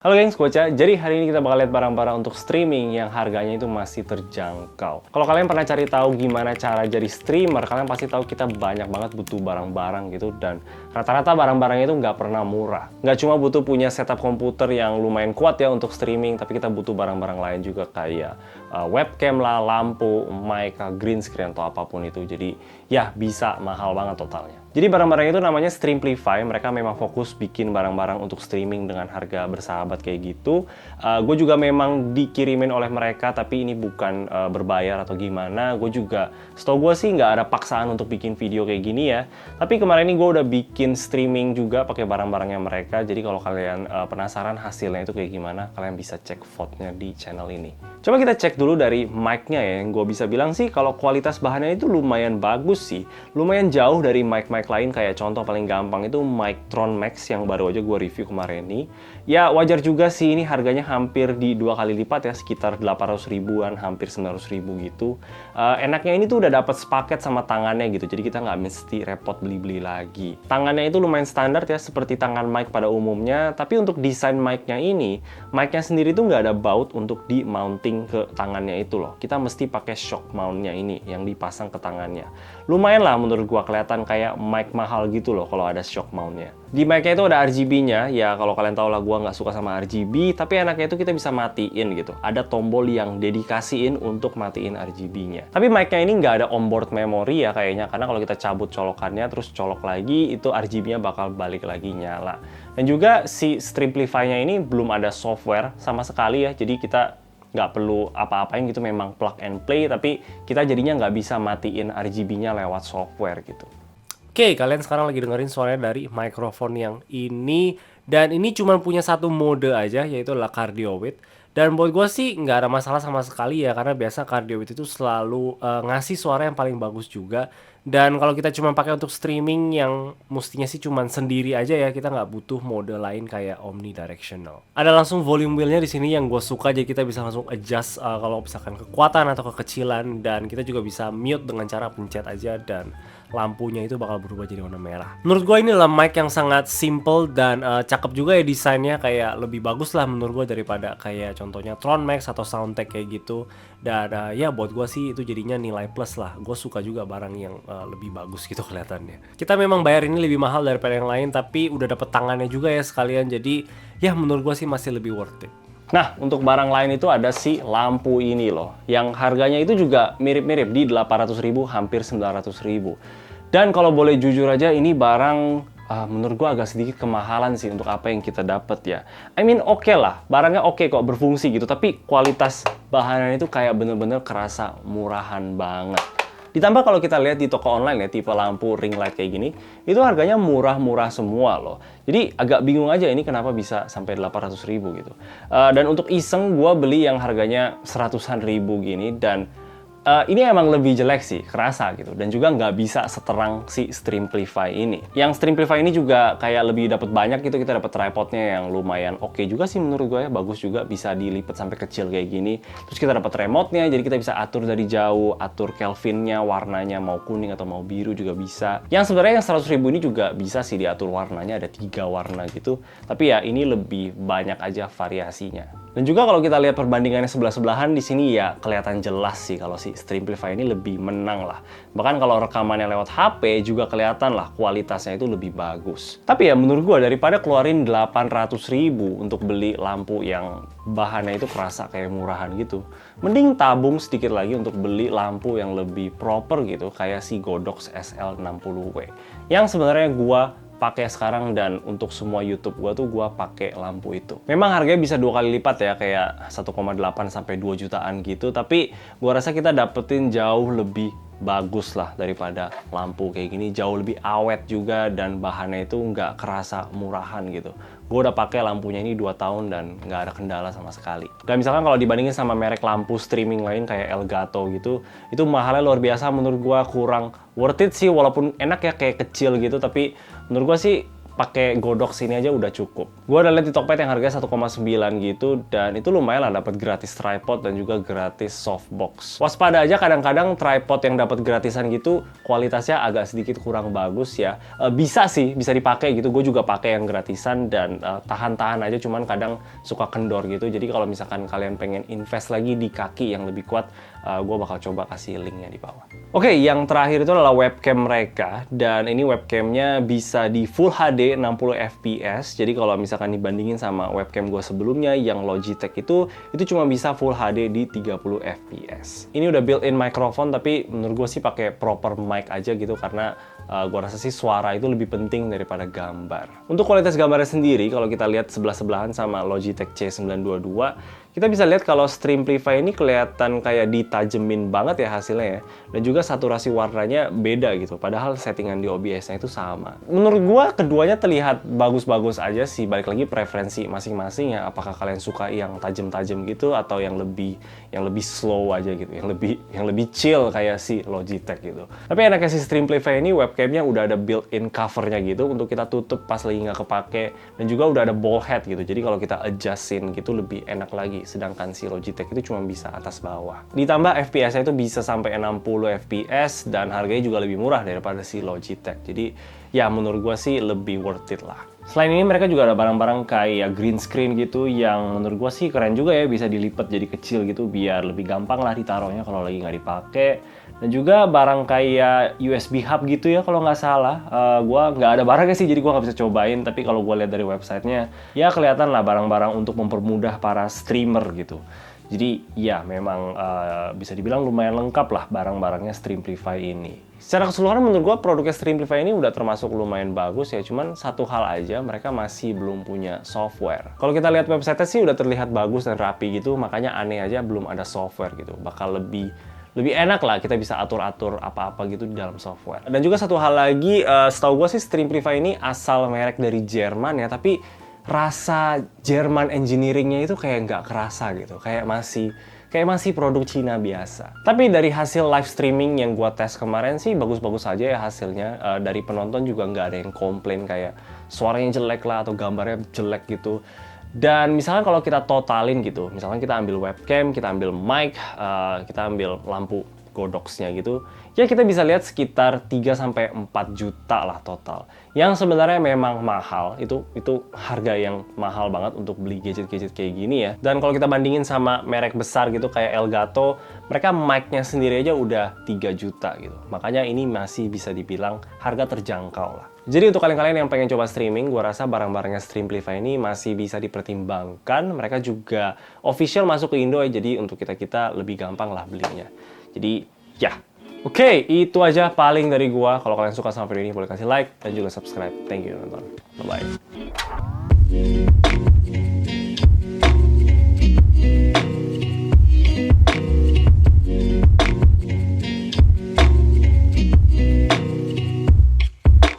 Halo gengs, Gocha. Jadi hari ini kita bakal lihat barang-barang untuk streaming yang harganya itu masih terjangkau. Kalau kalian pernah cari tahu gimana cara jadi streamer, kalian pasti tahu kita banyak banget butuh barang-barang gitu, dan rata-rata barang-barangnya itu nggak pernah murah. Nggak cuma butuh punya setup komputer yang lumayan kuat ya untuk streaming, tapi kita butuh barang-barang lain juga kayak webcam lah, lampu, mic, green screen atau apapun itu. Jadi ya bisa mahal banget totalnya. Jadi barang-barang itu namanya Streamplify. Mereka memang fokus bikin barang-barang untuk streaming dengan harga bersahabat kayak gitu. Gue juga memang dikirimin oleh mereka, tapi ini bukan berbayar atau gimana. Gue juga, setahu gue sih nggak ada paksaan untuk bikin video kayak gini ya. Tapi kemarin ini gue udah bikin streaming juga pakai barang-barangnya mereka. Jadi kalau kalian penasaran hasilnya itu kayak gimana, kalian bisa cek VOD-nya di channel ini. Coba kita cek dulu dari mic-nya ya. Yang gue bisa bilang sih kalau kualitas bahannya itu lumayan bagus sih. Lumayan jauh dari mic-mic lain, kayak contoh paling gampang itu mic Tron Max yang baru aja gue review kemarin ini. Ya wajar juga sih, ini harganya hampir di 2 kali lipat ya, sekitar 800 ribuan, hampir 900 ribu gitu. Enaknya ini tuh udah dapat sepaket sama tangannya gitu, jadi kita nggak mesti repot beli-beli lagi. Tangannya itu lumayan standar ya, seperti tangan mic pada umumnya, tapi untuk desain mic-nya ini, mic-nya sendiri tuh nggak ada baut untuk di mounting ke tangannya itu loh. Kita mesti pakai shock mount-nya ini yang dipasang ke tangannya. Lumayan lah menurut gua, kelihatan kayak mic mahal gitu loh kalau ada shock mount-nya. Di mic-nya itu ada RGB-nya, ya kalau kalian tahu lah gua nggak suka sama RGB, tapi enaknya itu kita bisa matiin gitu. Ada tombol yang dedikasiin untuk matiin RGB-nya. Tapi mic-nya ini nggak ada onboard memory ya kayaknya, karena kalau kita cabut colokannya terus colok lagi, itu RGB-nya bakal balik lagi nyala. Dan juga si Streamplify-nya ini belum ada software sama sekali ya, jadi kita nggak perlu apa-apain gitu, memang plug and play, tapi kita jadinya nggak bisa matiin RGB-nya lewat software gitu. Oke, kalian sekarang lagi dengerin suaranya dari mikrofon yang ini, dan ini cuma punya satu mode aja, yaitu adalah cardio width. Dan buat gue sih nggak ada masalah sama sekali ya, karena biasa cardio width itu selalu ngasih suara yang paling bagus juga. Dan kalau kita cuma pakai untuk streaming yang mestinya sih cuma sendiri aja ya, kita nggak butuh mode lain kayak omnidirectional. Ada langsung volume wheel-nya di sini yang gue suka, jadi kita bisa langsung adjust kalau misalkan kekuatan atau kekecilan, dan kita juga bisa mute dengan cara pencet aja, dan lampunya itu bakal berubah jadi warna merah. Menurut gue ini adalah mic yang sangat simple dan cakep juga ya desainnya, kayak lebih bagus lah menurut gue daripada kayak contohnya Tron Max atau Soundtek kayak gitu. Dan ya buat gue sih itu jadinya nilai plus lah. Gue suka juga barang yang lebih bagus gitu kelihatannya. Kita memang bayar ini lebih mahal daripada yang lain, tapi udah dapet tangannya juga ya sekalian. Jadi ya menurut gue sih masih lebih worth it. Nah, untuk barang lain itu ada si lampu ini loh, yang harganya itu juga mirip-mirip di 800 ribu, hampir 900 ribu. Dan kalau boleh jujur aja, ini barang menurut gua agak sedikit kemahalan sih untuk apa yang kita dapat ya. I mean oke lah, barangnya oke kok, berfungsi gitu, tapi kualitas bahannya itu kayak bener-bener kerasa murahan banget. Ditambah kalau kita lihat di toko online ya, tipe lampu ring light kayak gini, itu harganya murah-murah semua loh. Jadi agak bingung aja ini kenapa bisa sampai 800 ribu gitu. Dan untuk iseng gue beli yang harganya 100-an ribu gini, dan ini emang lebih jelek sih, kerasa gitu. Dan juga nggak bisa seterang si Streamplify ini. Yang Streamplify ini juga kayak lebih dapat banyak gitu, kita dapat tripodnya yang lumayan oke juga sih menurut gue ya, bagus juga, bisa dilipat sampai kecil kayak gini. Terus kita dapat remote-nya, jadi kita bisa atur dari jauh, atur Kelvin-nya, warnanya mau kuning atau mau biru juga bisa. Yang sebenarnya yang 100 ribu ini juga bisa sih diatur warnanya, ada 3 warna gitu. Tapi ya ini lebih banyak aja variasinya. Dan juga kalau kita lihat perbandingannya sebelah-sebelahan di sini ya kelihatan jelas sih kalau si Streamplify ini lebih menang lah. Bahkan kalau rekamannya lewat HP juga kelihatan lah kualitasnya itu lebih bagus. Tapi ya menurut gua daripada keluarin 800 ribu untuk beli lampu yang bahannya itu kerasa kayak murahan gitu, mending tabung sedikit lagi untuk beli lampu yang lebih proper gitu, kayak si Godox SL60W. Yang sebenarnya gua pakai sekarang, dan untuk semua YouTube gua tuh gua pakai lampu itu. Memang harganya bisa 2 kali lipat ya, kayak 1,8 sampai 2 jutaan gitu, tapi gua rasa kita dapetin jauh lebih bagus lah daripada lampu kayak gini, jauh lebih awet juga, dan bahannya itu nggak kerasa murahan gitu. Gue udah pakai lampunya ini 2 tahun dan nggak ada kendala sama sekali. Dan misalkan kalau dibandingin sama merek lampu streaming lain kayak Elgato gitu, itu mahalnya luar biasa menurut gue, kurang worth it sih, walaupun enak ya kayak kecil gitu, tapi menurut gue sih pakai Godox ini aja udah cukup. Gua udah lihat di Tokped yang harganya 1,9 gitu, dan itu lumayan lah, dapat gratis tripod dan juga gratis softbox. Waspada aja, kadang-kadang tripod yang dapat gratisan gitu kualitasnya agak sedikit kurang bagus ya. Bisa sih, bisa dipakai gitu. Gue juga pakai yang gratisan dan tahan-tahan aja, cuman kadang suka kendor gitu. Jadi kalau misalkan kalian pengen invest lagi di kaki yang lebih kuat, gue bakal coba kasih linknya di bawah. Oke, yang terakhir itu adalah webcam mereka, dan ini webcamnya bisa di Full HD 60 fps. Jadi kalau misalkan dibandingin sama webcam gue sebelumnya yang Logitech itu cuma bisa Full HD di 30 fps. Ini udah built-in microphone, tapi menurut gue sih pakai proper mic aja gitu, karena gue rasa sih suara itu lebih penting daripada gambar. Untuk kualitas gambarnya sendiri, kalau kita lihat sebelah-sebelahan sama Logitech C922, kita bisa lihat kalau Streamplify ini kelihatan kayak ditajemin banget ya hasilnya ya. Dan juga saturasi warnanya beda gitu, padahal settingan di OBS-nya itu sama. Menurut gua keduanya terlihat bagus-bagus aja sih, balik lagi preferensi masing-masing ya. Apakah kalian suka yang tajam-tajam gitu atau yang lebih slow aja gitu, yang lebih chill kayak si Logitech gitu. Tapi enaknya si Streamplify ini webcamnya udah ada built-in covernya gitu untuk kita tutup pas lagi nggak kepake, dan juga udah ada ball head gitu. Jadi kalau kita adjustin gitu lebih enak lagi. Sedangkan si Logitech itu cuma bisa atas bawah. Ditambah FPS-nya itu bisa sampai 60 fps dan harganya juga lebih murah daripada si Logitech. Jadi ya menurut gua sih lebih worth it lah. Selain ini mereka juga ada barang-barang kayak green screen gitu yang menurut gua sih keren juga ya, bisa dilipat jadi kecil gitu biar lebih gampang lah ditaruhnya kalau lagi nggak dipakai. Dan juga barang kayak USB hub gitu ya kalau nggak salah. Gua nggak ada barangnya sih, jadi gua nggak bisa cobain. Tapi kalau gua lihat dari websitenya, ya kelihatan lah barang-barang untuk mempermudah para streamer gitu. Jadi ya memang bisa dibilang lumayan lengkap lah barang-barangnya Streamplify ini. Secara keseluruhan menurut gua produknya Streamplify ini udah termasuk lumayan bagus ya. Cuman satu hal aja, mereka masih belum punya software. Kalau kita lihat websitenya sih udah terlihat bagus dan rapi gitu. Makanya aneh aja belum ada software gitu. Bakal lebih enak lah, kita bisa atur-atur apa-apa gitu di dalam software. Dan juga satu hal lagi, setahu gue sih Streamplify ini asal merek dari Jerman ya, tapi rasa Jerman engineering-nya itu kayak nggak kerasa gitu, kayak masih produk Cina biasa. Tapi dari hasil live streaming yang gua tes kemarin sih bagus-bagus aja ya hasilnya. Dari penonton juga nggak ada yang komplain kayak suaranya jelek lah atau gambarnya jelek gitu. Dan misalkan kalau kita totalin gitu, misalkan kita ambil webcam, kita ambil mic, kita ambil lampu Godox-nya gitu, ya kita bisa lihat sekitar 3-4 juta lah total. Yang sebenarnya memang mahal, itu harga yang mahal banget untuk beli gadget-gadget kayak gini ya. Dan kalau kita bandingin sama merek besar gitu kayak Elgato, mereka mic-nya sendiri aja udah 3 juta gitu. Makanya ini masih bisa dibilang harga terjangkau lah. Jadi untuk kalian-kalian yang pengen coba streaming, gua rasa barang-barangnya Streamplify ini masih bisa dipertimbangkan. Mereka juga official masuk ke Indo ya, jadi untuk kita lebih gampang lah belinya. Jadi ya, oke, itu aja paling dari gua. Kalau kalian suka sama video ini boleh kasih like dan juga subscribe. Thank you nonton. Bye bye.